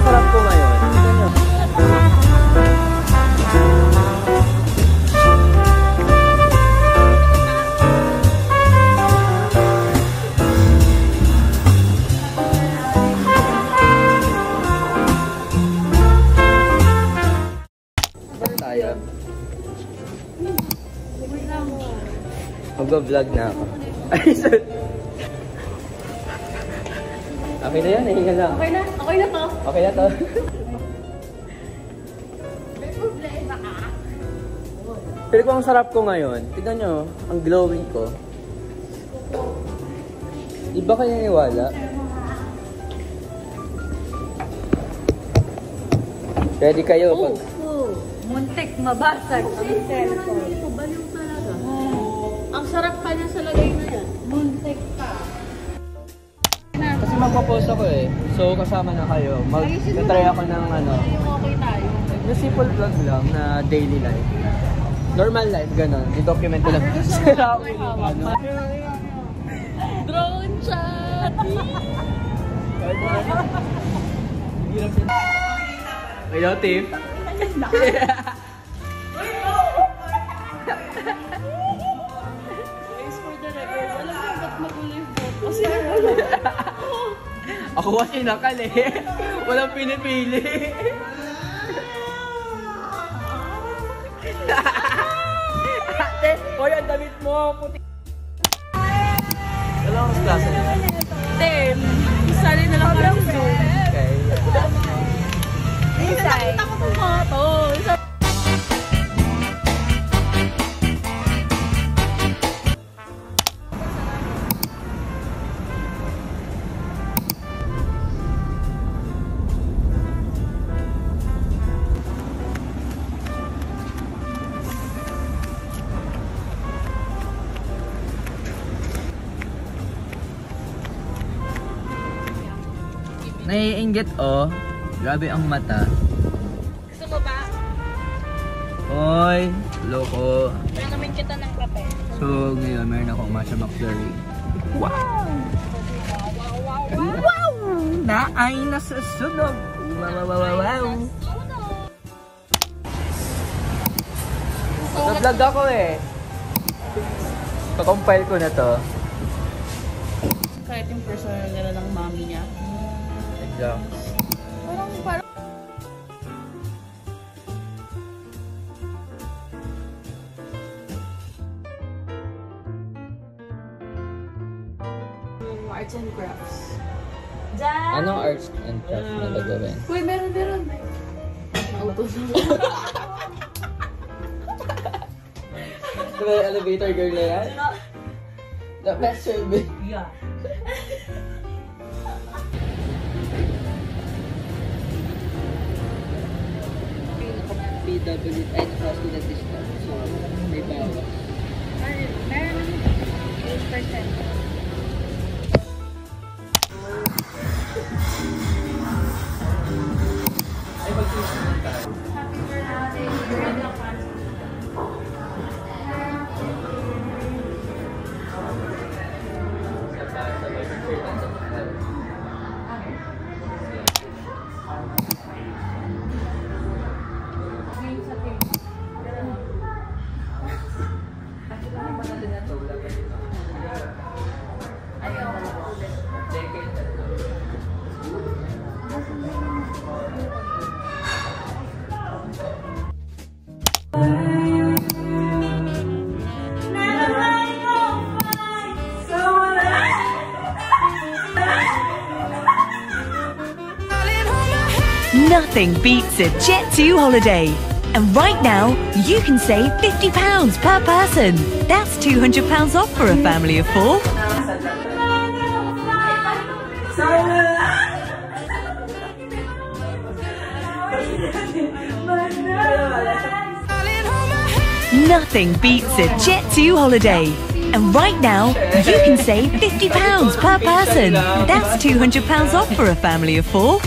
ang sarap ko ngayon. Tignan nyo. Tayo. Mag-vlog na ako. Okay na yan, nahinga lang. Okay na? Okay na to? Okay na to. May problema ka? Pero kung ang sarap ko ngayon, tignan nyo, ang glowing ko. Di ba kayo naniwala? Ready kayo pag... Muntik, mabasag ang cellphone. Ito, baliw talaga. Ang sarap pa niya sa lagay na yan. Muntik pa. Kasi magpo-post ako eh. So kasama na kayo. Mag-try ako ng ano. Okay tayo. Yung simple vlog lang na daily life. Normal life, gano'n. I-document ko lang. Sira ako yung ano. Drone shot! Hello, Tiff. Guys, for the record, alam mo ba't magulo yung vote? Kasi ako kasi nakali. Walang pinipili. Ate, hoy, ang damit mo. Puti. Alam mo mas klase niya? Tim, isali na lang parang Zoom. Okay. Nakita ko itong photo. Naiinggit oh. Grabe ang mata. Gusto mo ba? Hoy, loko. Kaya namin kita ng kape. So, ngayon meron akong matcha McFlurry. Wow! Wow! Na ay nasusunog. Wow! Nag-vlog ako eh. Kakompile ko na to. Kahit yung personal nila ng mommy niya. Exact. Parang arts and crafts. Diyan! Anong arts and crafts na gagawin? Uy, meron. Auto na. Diba elevator girl na yan? The best service. Yeah. PW ay naka-student discount. So, may bawas. Meron 8%. Ay, mag-tuition na tayo. Happy birthday. Nothing beats a Jet2 holiday. And right now, you can save £50 per person. That's £200 off for a family of 4. Nothing beats a Jet2 holiday. And right now, you can save £50 per person. That's £200 off for a family of 4.